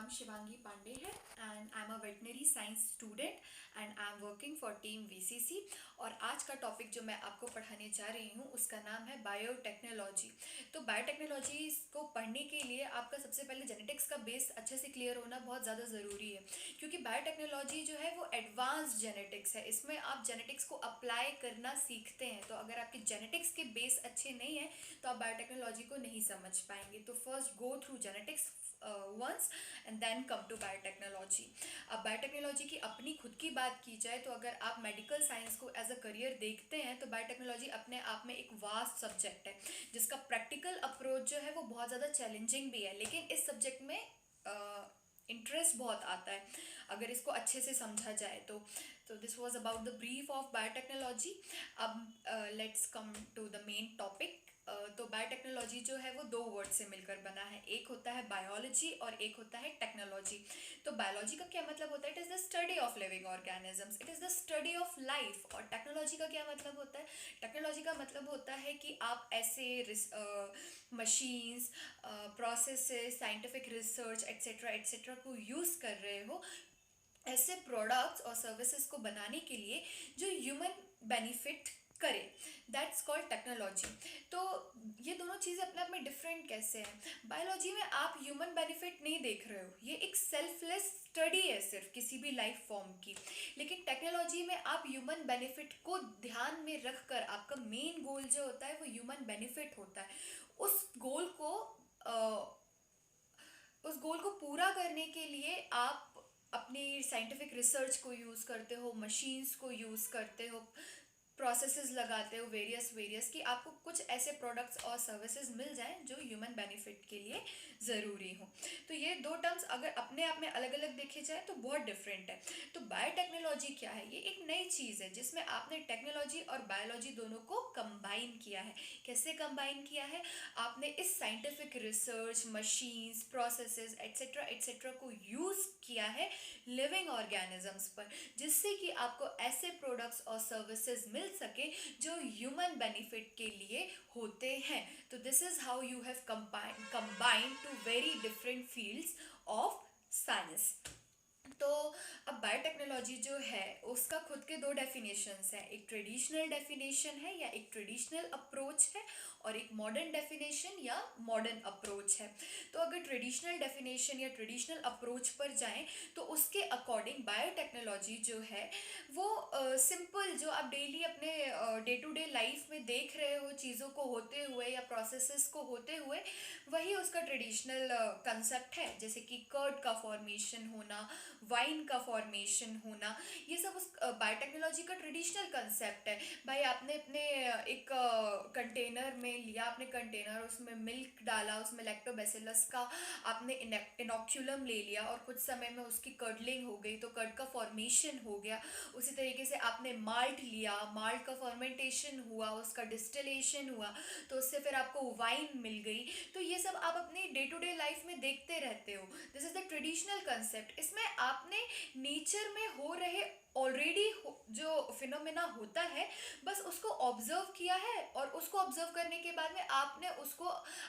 नाम शिवांगी पांडे है and I am a veterinary science student and I am working for team VCC. और आज का टॉपिक जो मैं आपको पढ़ाने जा रही हूँ उसका नाम है बायोटेक्नोलॉजी। तो बायोटेक्नोलॉजी को पढ़ने के लिए आपका सबसे पहले जेनेटिक्स का बेस अच्छे से क्लियर होना बहुत ज़्यादा ज़रूरी है, क्योंकि बायोटेक्नोलॉजी जो है वो एडवांस जेनेटिक्स है। इसमें आप जेनेटिक्स को अप्लाई करना सीखते हैं। तो अगर आपके जेनेटिक्स के बेस अच्छे नहीं है तो आप बायोटेक्नोलॉजी को नहीं समझ पाएंगे। तो first go through genetics once and then come to biotechnology. अब बायोटेक्नोलॉजी की अपनी खुद की बात की जाए तो अगर आप मेडिकल साइंस को एज अ करियर देखते हैं तो बायोटेक्नोलॉजी अपने आप में एक वास्ट सब्जेक्ट है, जिसका प्रैक्टिकल अप्रोच जो है वो बहुत ज़्यादा चैलेंजिंग भी है। लेकिन इस सब्जेक्ट में इंटरेस्ट बहुत आता है अगर इसको अच्छे से समझा जाए तो this was about the brief of biotechnology. अब let's come to the main topic. तो बायोटेक्नोलॉजी जो है वो दो वर्ड से मिलकर बना है, एक होता है बायोलॉजी और एक होता है टेक्नोलॉजी। तो बायोलॉजी का क्या मतलब होता है? It is the study of living organisms, it is the study of life. और टेक्नोलॉजी का क्या मतलब होता है? टेक्नोलॉजी का मतलब होता है कि आप ऐसे machines, processes, scientific research etcetera etcetera को यूज़ कर रहे हो ऐसे प्रोडक्ट्स और सर्विसेज को बनाने के लिए जो ह्यूमन बेनिफिट करे, दैट्स कॉल्ड टेक्नोलॉजी। तो ये दोनों चीज़ें अपने आप में डिफरेंट कैसे हैं? बायोलॉजी में आप ह्यूमन बेनिफिट नहीं देख रहे हो, ये एक सेल्फलेस स्टडी है सिर्फ किसी भी लाइफ फॉर्म की। लेकिन टेक्नोलॉजी में आप ह्यूमन बेनिफिट को ध्यान में रखकर आपका मेन गोल जो होता है वो ह्यूमन बेनिफिट होता है। उस गोल को उस गोल को पूरा करने के लिए आप अपनी साइंटिफिक रिसर्च को यूज़ करते हो, मशीन्स को यूज़ करते हो, प्रोसेसेस लगाते हो वेरियस वेरियस कि आपको कुछ ऐसे प्रोडक्ट्स और सर्विसेज मिल जाएं जो ह्यूमन बेनिफिट के लिए ज़रूरी हो। तो ये दो टर्म्स अगर अपने आप में अलग अलग देखे जाए तो बहुत डिफरेंट है। तो बायोटेक्नोलॉजी क्या है? ये एक नई चीज़ है जिसमें आपने टेक्नोलॉजी और बायोलॉजी दोनों को कंबाइन किया है। कैसे कंबाइन किया है? आपने इस scientific research, machines, processes etcetera etcetera को यूज़ किया है लिविंग ऑर्गेनिजम्स पर, जिससे कि आपको ऐसे प्रोडक्ट्स और सर्विसेज मिल सके जो ह्यूमन बेनिफिट के लिए होते हैं। तो this is how you have combined two very different fields of science. तो अब बायोटेक्नोलॉजी जो है उसका खुद के दो डेफिनेशंस हैं, एक ट्रेडिशनल डेफिनेशन है या एक ट्रेडिशनल अप्रोच है और एक मॉडर्न डेफिनेशन या मॉडर्न अप्रोच है। तो अगर ट्रेडिशनल डेफिनेशन या ट्रेडिशनल अप्रोच पर जाएं तो उसके अकॉर्डिंग बायोटेक्नोलॉजी जो है वो सिंपल जो आप डेली अपने डे टू डे लाइफ में देख रहे हो चीज़ों को होते हुए या प्रोसेसेस को होते हुए, वही उसका ट्रेडिशनल कंसेप्ट है। जैसे कि कर्ड का फॉर्मेशन होना, वाइन का फॉर्मेशन होना, ये सब उस बायोटेक्नोलॉजी का ट्रेडिशनल कंसेप्ट है। भाई आपने अपने एक कंटेनर में लिया, आपने कंटेनर, उसमें मिल्क डाला, उसमें लैक्टोबैसिलस का आपने इनोक्यूलम ले लिया और कुछ समय में उसकी कर्डलिंग हो गई तो कर्ड का फॉर्मेशन हो गया। उसी तरीके से आपने माल्ट लिया, माल्ट का फॉर्मेंटेशन हुआ, उसका डिस्टिलेशन हुआ तो उससे फिर आपको वाइन मिल गई। तो ये सब आप अपनी डे टू डे लाइफ में देखते रहते हो। This is the traditional concept. इसमें आपने नेचर में हो रहे ऑलरेडी जो फिनोमेना होता है बस उसको ऑब्जर्व किया है और उसको ऑब्जर्व करने के बाद में आपने उसको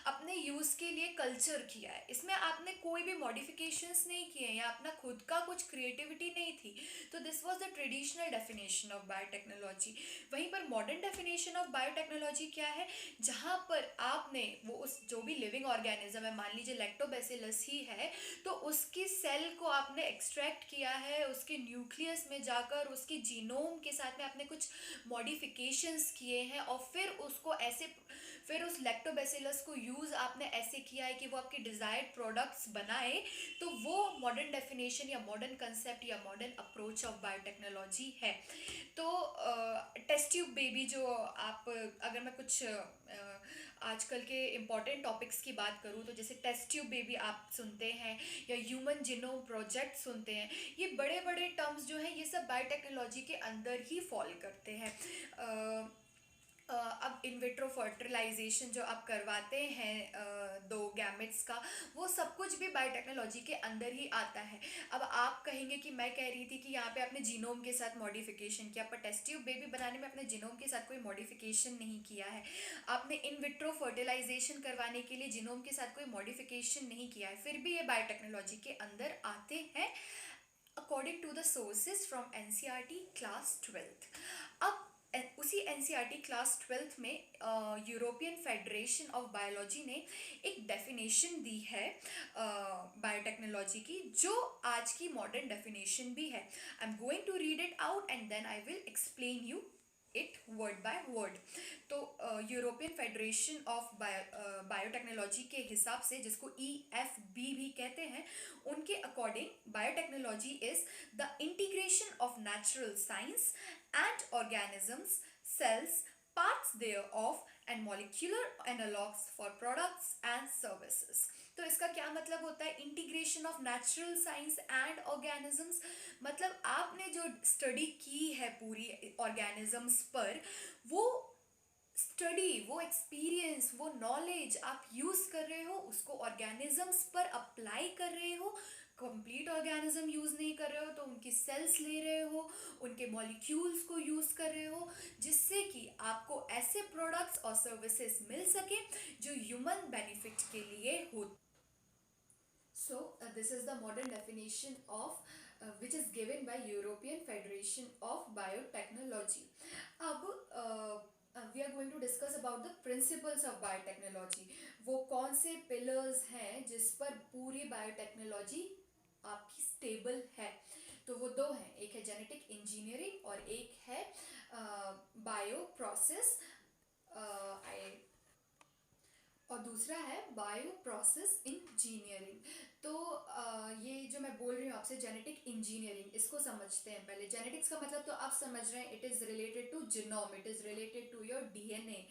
अपने यूज़ के लिए कल्चर किया है। इसमें आपने कोई भी मॉडिफिकेशंस नहीं किए या अपना खुद का कुछ क्रिएटिविटी नहीं थी। तो this was the traditional definition of biotechnology. वहीं पर मॉडर्न डेफिनेशन ऑफ बायोटेक्नोलॉजी क्या है? जहाँ पर आपने वो उस जो भी लिविंग ऑर्गेनिज्म है, मान लीजिए लैक्टोबैसिलस ही है, तो उसकी सेल को आपने एक्सट्रैक्ट किया है, उसके न्यूक्लियस में जाकर उसकी जीनोम के साथ में आपने कुछ मॉडिफिकेशंस किए हैं और फिर उस लैक्टोबैसिलस को यूज़ आपने ऐसे किया है कि वो आपके डिज़ायर्ड प्रोडक्ट्स बनाए। तो वो मॉडर्न डेफिनेशन या मॉडर्न कंसेप्ट या मॉडर्न अप्रोच ऑफ बायोटेक्नोलॉजी है। तो टेस्ट ट्यूब बेबी जो आप अगर मैं कुछ आजकल के इम्पॉर्टेंट टॉपिक्स की बात करूँ तो जैसे टेस्ट ट्यूब बेबी आप सुनते हैं या ह्यूमन जीनोम प्रोजेक्ट सुनते हैं, ये बड़े बड़े टर्म्स जो हैं ये सब बायोटेक्नोलॉजी के अंदर ही फॉल करते हैं। अब इन विट्रो फर्टिलाइजेशन जो आप करवाते हैं दो गैमेट्स का, वो सब कुछ भी बायोटेक्नोलॉजी के अंदर ही आता है। अब आप कहेंगे कि मैं कह रही थी कि यहाँ पे आपने जीनोम के साथ मॉडिफिकेशन किया, पर टेस्ट ट्यूब बेबी बनाने में आपने जीनोम के साथ कोई मॉडिफिकेशन नहीं किया है। आपने इन विट्रो फर्टिलाइजेशन करवाने के लिए जीनोम के साथ कोई मॉडिफिकेशन नहीं किया है, फिर भी ये बायोटेक्नोलॉजी के अंदर आते हैं according to the sources from NCERT class 12th। अब उसी एनसीईआरटी क्लास 12th में यूरोपियन फेडरेशन ऑफ बायोलॉजी ने एक डेफिनेशन दी है बायोटेक्नोलॉजी की, जो आज की मॉडर्न डेफिनेशन भी है। I am going to read it out and then I will explain you it word by word. तो यूरोपियन फेडरेशन ऑफ बायोटेक्नोलॉजी के हिसाब से, जिसको EFB भी कहते हैं, उनके according biotechnology is the integration of natural science and organisms, cells, parts thereof and molecular analogues for products and services। तो इसका क्या मतलब होता है, integration of natural science and organisms? मतलब आपने जो स्टडी की है पूरी ऑर्गेनिजम्स पर, वो स्टडी, वो एक्सपीरियंस, वो नॉलेज आप यूज कर रहे हो, उसको ऑर्गेनिजम्स पर अप्लाई कर रहे हो। कंप्लीट ऑर्गेनिज्म यूज नहीं कर रहे हो तो उनकी सेल्स ले रहे हो, उनके मॉलिक्यूल्स को यूज कर रहे हो, जिससे कि आपको ऐसे प्रोडक्ट्स और सर्विसेज मिल सके जो ह्यूमन बेनिफिट के लिए हो। So this is the modern definition of which is given by European Federation of Biotechnology। अब we are going to discuss about the principles of biotechnology। वो कौन से पिलर्स हैं जिस पर पूरी बायोटेक्नोलॉजी आपकी स्टेबल है? तो वो दो हैं, एक है जेनेटिक इंजीनियरिंग और एक है बायो प्रोसेस, और दूसरा है बायो प्रोसेस इंजीनियरिंग। तो ये जो मैं बोल रही हूँ आपसे जेनेटिक इंजीनियरिंग, इसको समझते हैं पहले। जेनेटिक्स का मतलब तो आप समझ रहे हैं, it is related to genome, it is related to your DNA।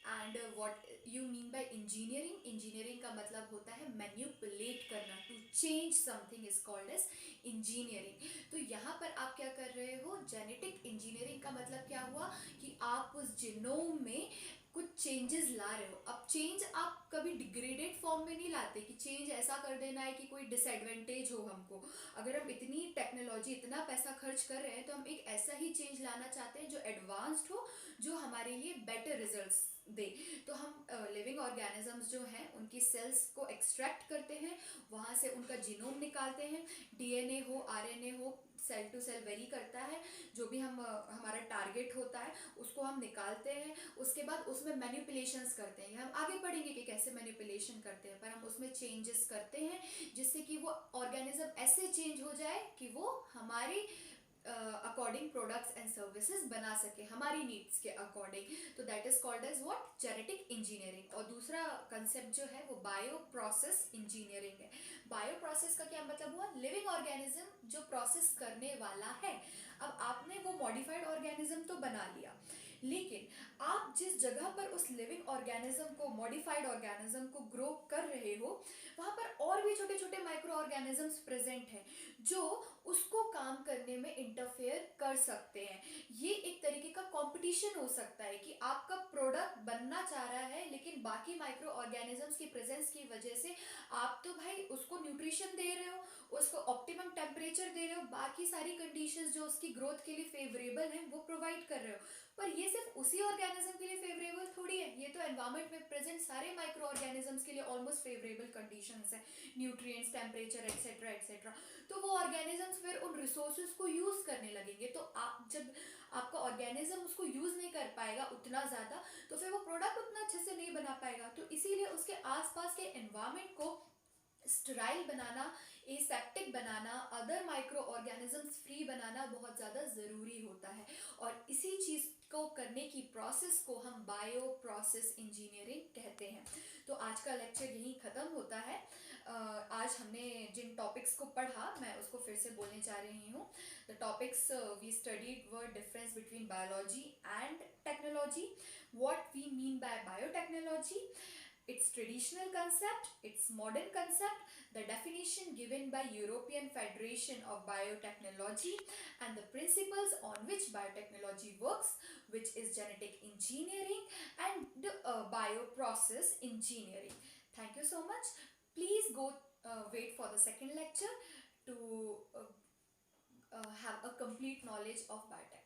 And what you mean by engineering, engineering का मतलब होता है मैन्युपुलेट करना, to change something is called as engineering. तो यहाँ पर आप क्या कर रहे हो, जेनेटिक इंजीनियरिंग का मतलब क्या हुआ कि आप उस जीनोम में कुछ चेंजेस ला रहे हो। अब चेंज आप कभी डिग्रेडेड फॉर्म में नहीं लाते कि चेंज ऐसा कर देना है कि कोई डिसएडवांटेज हो हमको। अगर हम इतनी टेक्नोलॉजी, इतना पैसा खर्च कर रहे हैं, तो हम एक ऐसा ही चेंज लाना चाहते हैं जो एडवांस्ड हो, जो हमारे लिए बेटर रिजल्ट्स दे। तो हम लिविंग ऑर्गेनिजम्स जो हैं उनकी सेल्स को एक्सट्रैक्ट करते हैं, वहाँ से उनका जीनोम निकालते हैं, DNA हो, RNA हो, सेल टू सेल वेरी करता है, जो भी हम हमारा टारगेट होता है उसको हम निकालते हैं। उसके बाद उसमें मैनिपुलेशंस करते हैं, हम आगे पढ़ेंगे कि कैसे मैनिपुलेशन करते हैं, पर हम उसमें चेंजेस करते हैं जिससे कि वो ऑर्गेनिज्म ऐसे चेंज हो जाए कि वो हमारी अकॉर्डिंग प्रोडक्ट्स एंड सर्विसेज बना सके, हमारी नीड्स के अकॉर्डिंग। तो that is called as what, genetic engineering. और दूसरा कंसेप्ट जो है वो बायो प्रोसेस इंजीनियरिंग है। बायो प्रोसेस का क्या मतलब हुआ, लिविंग ऑर्गेनिज्म जो प्रोसेस करने वाला है। अब आपने वो मॉडिफाइड ऑर्गेनिज्म तो बना लिया, लेकिन आप जिस जगह पर उस लिविंग ऑर्गेनिज्म को, मॉडिफाइड ऑर्गेनिज्म को ग्रो कर रहे हो, वहां पर और भी छोटे छोटे माइक्रो ऑर्गेनिजम्स प्रेजेंट हैं जो उसको काम करने में इंटरफेयर कर सकते हैं। ये एक तरीके का कंपटीशन हो सकता है कि आपका प्रोडक्ट बनना चाह रहा है, लेकिन बाकी माइक्रो ऑर्गेनिजम्स की प्रेजेंस की वजह से आप तो भाई उसको न्यूट्रिशन दे रहे हो, उसको ऑप्टिमम टेम्परेचर दे रहे हो, बाकी सारी कंडीशंस जो उसकी ग्रोथ के लिए फेवरेबल हैं वो प्रोवाइड कर रहे हो, पर ये सिर्फ उसी ऑर्गेनिज्म के लिए फेवरेबल थोड़ी है, ये तो एनवायरमेंट में प्रेजेंट सारे माइक्रो ऑर्गेनिजम्स के लिए ऑलमोस्ट फेवरेबल कंडीशंस है, न्यूट्रिएंट्स, टेम्परेचर, एक्सेट्रा एक्सेट्रा। तो वो ऑर्गेनिजम्स फिर उन रिसोर्सेज को यूज करने लगेंगे। तो आप जब आपका ऑर्गेनिज्म उसको यूज नहीं कर पाएगा उतना ज्यादा, तो फिर वो प्रोडक्ट उतना अच्छे से नहीं बना पाएगा। तो इसीलिए उसके आसपास के एनवायरमेंट को स्टराइल बनाना, एसेप्टिक बनाना, अदर माइक्रो ऑर्गेनिजम्स फ्री बनाना बहुत ज़्यादा ज़रूरी होता है। और इसी चीज़ को करने की प्रोसेस को हम बायो प्रोसेस इंजीनियरिंग कहते हैं। तो आज का लेक्चर यहीं ख़त्म होता है। आज हमने जिन टॉपिक्स को पढ़ा मैं उसको फिर से बोलने जा रही हूँ। The topics we studied were difference between biology and technology, what we mean by biotechnology, its traditional concept, its modern concept, the definition given by European Federation of Biotechnology, and the principles on which biotechnology works, which is genetic engineering and bioprocess engineering. Thank you so much. Please go wait for the second lecture to have a complete knowledge of biotech.